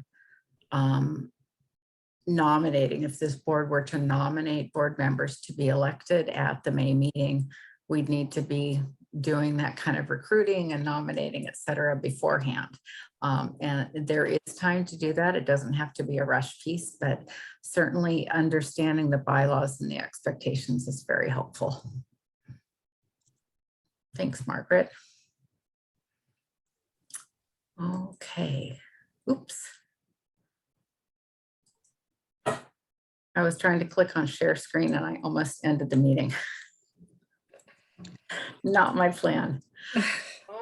nominating, if this board were to nominate board members to be elected at the May meeting, we'd need to be doing that kind of recruiting and nominating, et cetera, beforehand. And there is time to do that. It doesn't have to be a rush piece, but certainly understanding the bylaws and the expectations is very helpful. Thanks, Margaret. Okay, oops. I was trying to click on share screen and I almost ended the meeting. Not my plan.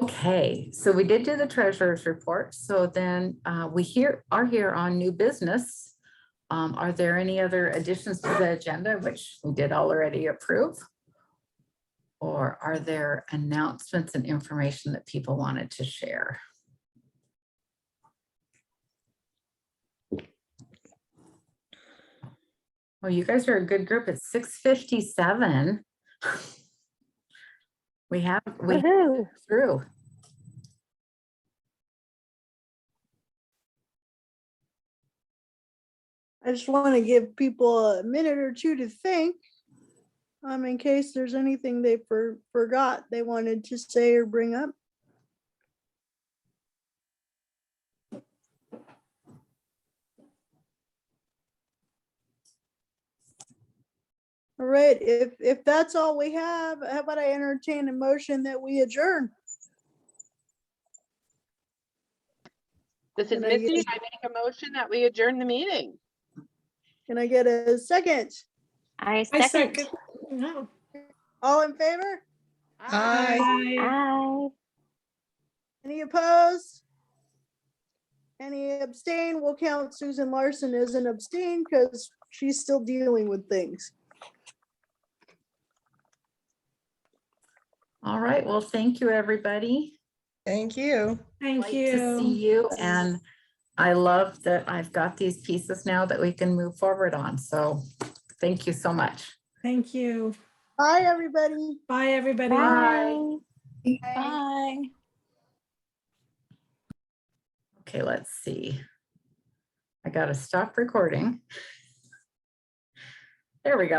Okay, so we did do the treasurer's report. So then we are here on new business. Are there any other additions to the agenda, which we did already approve? Or are there announcements and information that people wanted to share? Well, you guys are a good group. It's 6:57. We have through. I just want to give people a minute or two to think, in case there's anything they forgot they wanted to say or bring up. All right, if that's all we have, how about I entertain a motion that we adjourn? This is Can I Missy. get- I make a motion that we adjourn the meeting. Can I get a second? I I second. second. No. All in favor? Aye. Aye. Any opposed? Any abstain? We'll count Susan Larson as an abstain because she's still dealing with things. All right, well, thank you, everybody. Thank you. Thank Like to see you, and I love that I've got these pieces now that we can move forward on. So thank you so much. Thank you. Bye, everybody. Bye, everybody. Bye. Bye. Okay, let's see. I got to stop recording. There we go.